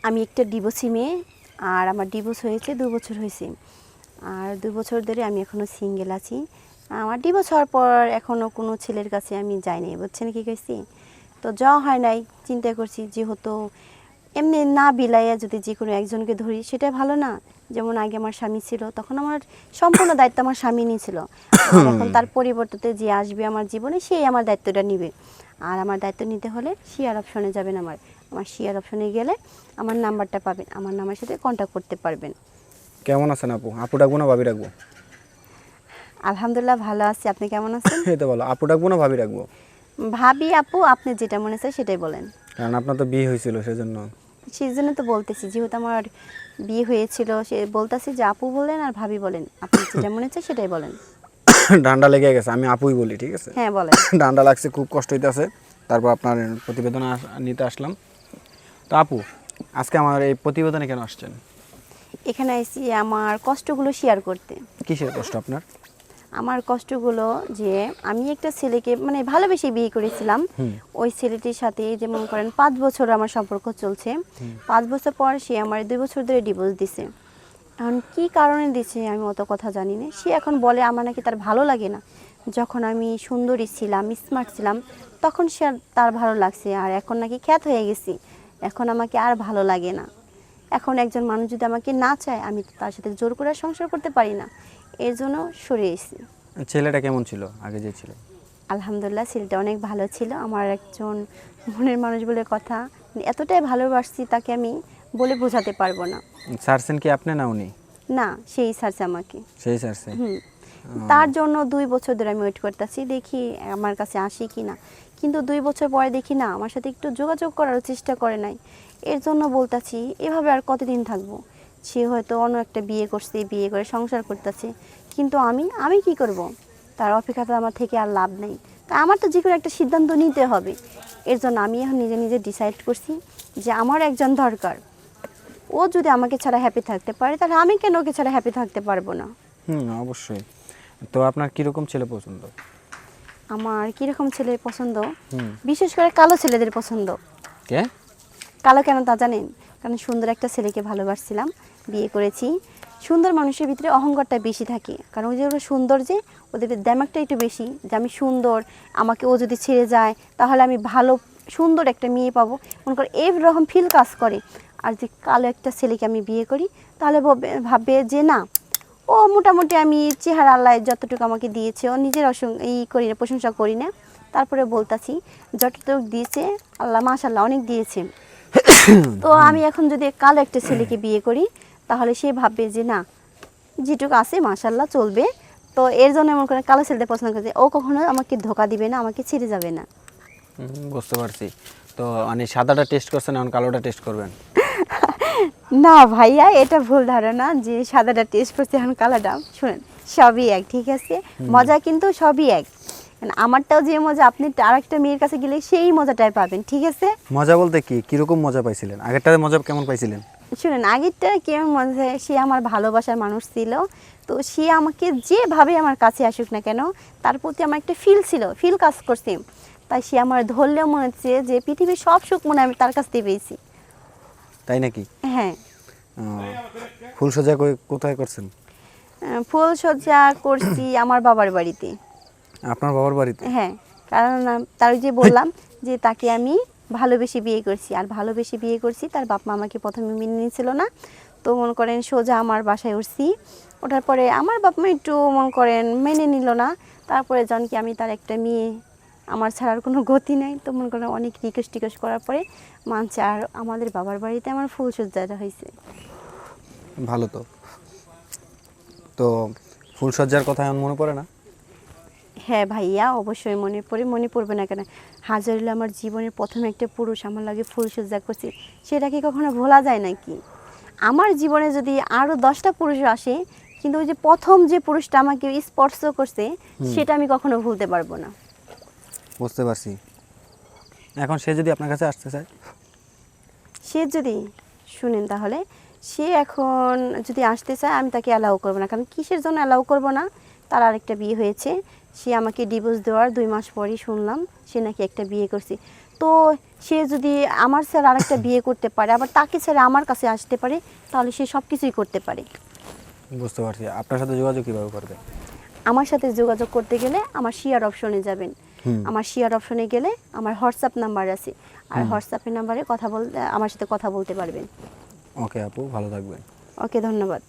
আমি একটা ডিভোর্সি মেয়ে, আর আমার ডিভোর্স হয়েছে 2 বছর হয়েছে। আর 2 বছর ধরে আমি এখনও সিঙ্গেল আছি। আমার ডিভোর্স হওয়ার পর এখনও কোনো ছেলের কাছে আমি যাইনি, বুঝছেন কি কইছি? তো যাওয়া হয় নাই, চিন্তা করছি যেহেতু এমনি না বিলাইয়া যদি যে কোনো একজনকে ধরি সেটা ভালো না। যেমন আগে আমার স্বামী ছিল, তখন আমার সম্পূর্ণ দায়িত্ব আমার স্বামী নিয়েছিল। আর এখন তার পরিবর্তে যে আসবে আমার জীবনে সেই আমার দায়িত্বটা নিবে। আর আমার দায়িত্ব নিতে হলে শেয়ার অপশনে যাবেন। আমার শেয়ার অপশনে গেলে আমার নাম্বারটা পাবেন, আমার নাম্বারের সাথে কন্ট্যাক্ট করতে পারবেন। কেমন আছেন আপু? আপু ডাকবো না ভাবি ডাকবো? আলহামদুলিল্লাহ ভালো আছি, আপনি কেমন আছেন? এই তো ভালো। আপু ডাকবো না ভাবি ডাকবো? ভাবি আপু, আপনি যেটা মনে চায় সেটাই বলেন। কারণ আপনার তো বিয়ে হয়েছিল সেজন্য। সেই জন্য তো বলতেছি, যেহেতু আমার বিয়ে হয়েছিল সে বলতেছি যে আপু বলেন আর ভাবি বলেন, আপনি যেটা মনে চায় সেটাই বলেন। ডান্ডা লেগে গেছে, আমি আপুই বলি, ঠিক আছে? হ্যাঁ বলেন। ডান্ডা লাগছে, খুব কষ্ট হইতেছে। তারপর আপনার প্রতিবেদন নিতে আসলাম। তো আপু, আজকে আমার এই প্রতিবেদনে কেন আসছেন? এখানে এসেছি আমার কষ্টগুলো শেয়ার করতে। কিসের কষ্ট আপনার? আমার কষ্টগুলো যে আমি একটা ছেলেকে মানে ভালোবেসে বিয়ে করেছিলাম। ওই ছেলেটির সাথে যেমন করেন 5 বছর আমার সম্পর্ক চলছে। 5 বছর পর সে আমার 2 বছর ধরে ডিভোর্স দিছে। এখন কী কারণে দিছে আমি অত কথা জানি না। সে এখন বলে আমার নাকি তার ভালো লাগে না। যখন আমি সুন্দরী ছিলাম, স্মার্ট ছিলাম, তখন সে তার ভালো লাগছে, আর এখন নাকি খ্যাত হয়ে গেছি, এখন আমাকে আর ভালো লাগে না। এখন একজন মানুষ যদি আমাকে না চায়, আমি তো তার সাথে জোর করে সংসার করতে পারি না, এর জন্য সরে এসেছি। ছেলেটা কেমন ছিল আগে যে ছিল? আলহামদুলিল্লাহ, ছেলেটা অনেক ভালো ছিল, আমার একজন মনের মানুষ বলে কথা। এতটাই ভালোবাসছি তাকে আমি বলে বোঝাতে পারবো না। ছাড়ছেন কি আপনি না উনি? না, সেই ছাড়ছে আমাকে। সেই ছাড়ছে? তার জন্য 2 বছর ধরে আমি ওয়েট করতেছি, দেখি আমার কাছে আসে কি না। কিন্তু 2 বছর পরে দেখি না, আমার সাথে একটু যোগাযোগ করার চেষ্টা করে নাই। এর জন্য বলতাছি এভাবে আর কতদিন থাকবো। সে হয়তো অন্য একটা বিয়ে করছে, বিয়ে করে সংসার করতেছে, কিন্তু আমি কি করব? তার অপেক্ষাতে আমার থেকে আর লাভ নেই। তা আমার তো যে কোনো একটা সিদ্ধান্ত নিতে হবে। এর জন্য আমি এখন নিজে নিজে ডিসাইড করছি যে আমার একজন দরকার। ও যদি আমাকে ছাড়া হ্যাপি থাকতে পারে, তাহলে আমি কেন ওকে ছাড়া হ্যাপি থাকতে পারবো না? অবশ্যই। তো আপনার কিরকম ছেলে পছন্দ? আমার কীরকম ছেলে পছন্দ? বিশেষ করে কালো ছেলেদের পছন্দ। কে? কালো কেন তা জানেন? কারণ সুন্দর একটা ছেলেকে ভালোবাসছিলাম, বিয়ে করেছি। সুন্দর মানুষের ভিতরে অহংকারটা বেশি থাকে, কারণ ওই যে ওরা সুন্দর, যে ওদের দিমাগটা একটু বেশি, যে আমি সুন্দর, আমাকে ও যদি ছেড়ে যায় তাহলে আমি ভালো সুন্দর একটা মেয়ে পাবো, মনে করে এইরকম ফিল কাজ করে। আর যে কালো একটা ছেলেকে আমি বিয়ে করি, তাহলে ভাববে যে না, ও মোটামুটি আমি চেহারা আল্লাহ যতটুকু আমাকে দিয়েছে, ও নিজের করি না, প্রশংসা করি না। তারপরে বলতাছি যতটুকু দিয়েছে আল্লাহ মাশাআল্লাহ অনেক দিয়েছে। তো আমি এখন যদি কালো একটা ছেলেকে বিয়ে করি, তাহলে সে ভাববে যে না, যেটুকু আছে মাশাআল্লাহ চলবে। তো এর জন্য এমন করে কালো ছেলেদের পছন্দ করছে, ও কখনো আমাকে ধোকা দিবে না, আমাকে ছেড়ে যাবে না। বুঝতে পারছি। তো মানে সাদাটা টেস্ট করছেন, এখন কালোটা টেস্ট করবেন? না ভাইয়া, এটা ভুল ধারণা যে সাদাটা টেস্ট করছে এখন কালাটা। শুনেন, সবই এক, ঠিক আছে? মজা কিন্তু সবই এক। আমারটাও যে মজা, আপনি আরেকটা মেয়ের কাছে গেলে সেই মজাটাই পাবেন, ঠিক আছে? মজা বলতে কি, কিরকম মজা পাইছিলেন? আগেরটাতে মজা কেমন পাইছিলেন? শুনেন, আগেরটা কেমন মজা, সে আমার ভালোবাসার মানুষ ছিল। তো সে আমাকে যেভাবে আমার কাছে আসুক না কেন, তার প্রতি আমার একটা ফিল কাজ করছে। তাই সে আমার ধরলেও মনে হচ্ছে যে পৃথিবীর সব সুখ মনে আমি তার কাছ থেকে পেয়েছি। তাই নাকি? হ্যাঁ। ফুলসজ্জা কোথায় করছেন? ফুলসজ্জা করছি আমার বাবার বাড়িতে। আপনার বাবার বাড়িতে? হ্যাঁ, কারণ তার যে বললাম যে তাকে আমি ভালোবেসে বিয়ে করছি, আর ভালোবেসে বিয়ে করছি, তার বাপ মা আমাকে প্রথমে মেনে নিয়েছিল না। তো মনে করেন সোজা আমার বাসায় উঠছি, ওঠার পরে আমার বাপ মা একটু মনে করেন মেনে নিল না। তারপরে যখন কি আমি তার একটা মেয়ে, আমার ছাড়ার কোনো গতি নাই, তো মনে করেন অনেক রিকোয়েস্ট করার পরে মানছে, আর আমাদের বাবার বাড়িতে আমার ফুলসজ্জাটা হয়েছে। ভালো। তো তো ফুলসজ্জার কথা এখন মনে পড়ে না? হ্যাঁ ভাইয়া, অবশ্যই মনে পড়বে না কেন? হাজারুল আমার জীবনের প্রথম একটা পুরুষ আমার লাগে ফুলসজ্জা করছে, সেটা কি কখনো ভোলা যায় নাকি? আমার জীবনে যদি আরও 10টা পুরুষ আসে, কিন্তু ওই যে প্রথম যে পুরুষটা আমাকে স্পর্শ করছে, সেটা আমি কখনো ভুলতে পারবো না। বুঝতে পারছি। এখন সে যদি আপনার কাছে আসতে চায়? সে যদি, শুনেন তাহলে, সে এখন যদি আসতে চায় আমি তাকে অ্যালাউ করবো না। কারণ কিসের জন্য অ্যালাউ করবো না? তার আরেকটা বিয়ে হয়েছে, সে আমাকে ডিভোর্স দেওয়ার 2 মাস পরই শুনলাম সে নাকি একটা বিয়ে করছে। তো সে যদি আমার স্যার আরেকটা বিয়ে করতে পারে, আবার তাকে ছেড়ে আমার কাছে আসতে পারে, তাহলে সে সব কিছুই করতে পারে। বুঝতে পারছি। আপনার সাথে যোগাযোগ কীভাবে করবে? আমার সাথে যোগাযোগ করতে গেলে আমার শেয়ার অপশনে যাবেন। হুম। আমার শেয়ার অপশনে গেলে আমার হোয়াটসঅ্যাপ নাম্বার আছে, আর হোয়াটসঅ্যাপের নাম্বারে কথা বলতে আমার সাথে কথা বলতে পারবেন। ওকে আপু, ভালো থাকবেন। ওকে, ধন্যবাদ।